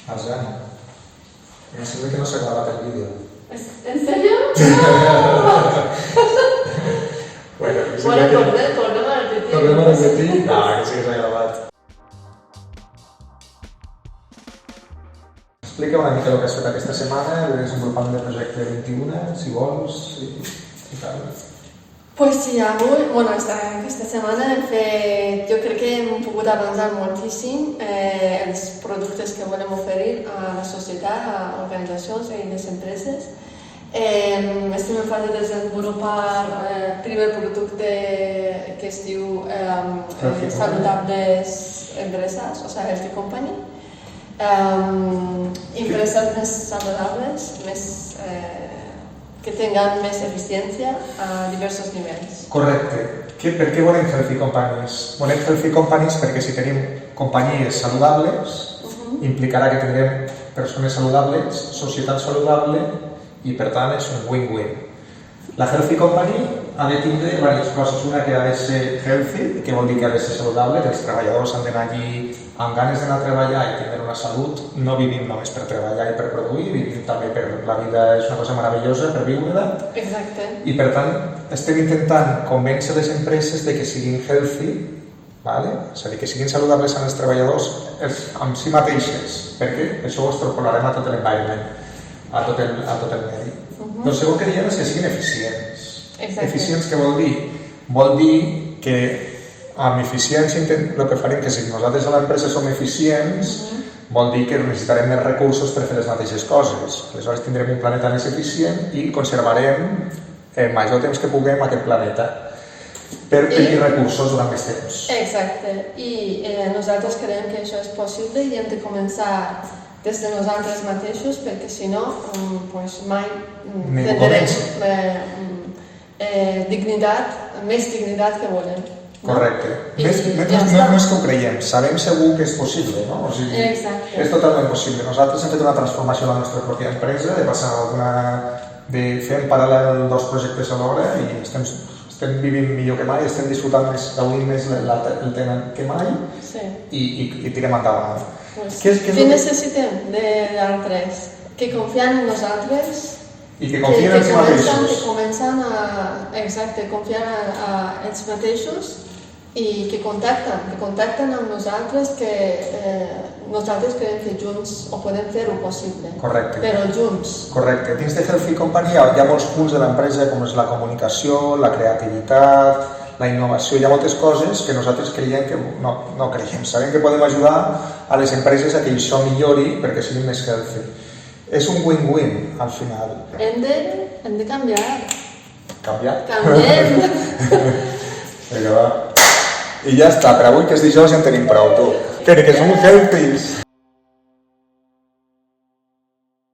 Asani. Me sembla que no s'ha gravat el vídeo. ¿En serio? Bueno, tornem a repetir. Tornem a repetir? No, que sí que s'ha gravat. Explica una mica el que has fet aquesta setmana, el desenvolupament del projecte 21, si vols, i tal. Pues sí, avui, aquesta setmana hem fet, jo crec que hem pogut avançar moltíssim els productes que volem oferir a la societat, a organitzacions i les empreses. Estem en fase de desenvolupar el primer producte que es diu Saludables Empreses, o sigui, Healthy Company. Empreses més saludables, que tinguin més eficiència a diversos nivells. Correcte. Per què volem Healthy Companies? Volem Healthy Companies perquè si tenim companyies saludables, implicarà que tindrem persones saludables, societat saludable i per tant és un win-win. La Healthy Company ha de tindre diverses coses. Una que ha de ser healthy, que vol dir que ha de ser saludable, que els treballadors han d'anar allí amb ganes d'anar a treballar i tenir una salut. No vivim només per treballar i per produir, vivim també per la vida, és una cosa meravellosa per viure-la. Exacte. I per tant estem intentant convèncer les empreses de que siguin healthy, és a dir, que siguin saludables amb els treballadors amb si mateixes, perquè això ho extrapolarem a tot l'environment, a tot el medi. El segon que diem és que siguin eficients. Eficients què vol dir? Vol dir que amb eficiència el que farem que si nosaltres a l'empresa som eficients vol dir que necessitarem més recursos per fer les mateixes coses. Aleshores tindrem un planeta més eficient i conservarem el major temps que puguem aquest planeta per tenir recursos durant més temps. Exacte. I nosaltres creiem que això és possible i hem de començar des de nosaltres mateixos perquè si no mai tindrem més dignitat que volem. Correcte. No és que ho creiem, sabem segur que és possible, no? O sigui, és totalment possible. Nosaltres hem fet una transformació a la nostra pròpia empresa, de passar de fer en paral·lel dos projectes alhora i estem vivint millor que mai, estem disfrutant més, gaudint més el tema que mai i tirem endavant. Què necessitem d'altres? Que confien en nosaltres, i que confien en ells mateixos. Que comencen a confiar en ells mateixos i que contacten amb nosaltres, que nosaltres creiem que junts ho podem fer-ho possible. Correcte. Però junts. Correcte. Dins de Healthy Company hi ha molts punts de l'empresa com és la comunicació, la creativitat, la innovació. Hi ha moltes coses que nosaltres creiem que no creiem. Sabem que podem ajudar a les empreses a que això millori perquè siguin més healthy. És un win-win al final. Hem de canviar. Canviar? Canviem! Vinga, va. I ja està, per avui que és dijous ja en tenim prou, tu. Que som healthies!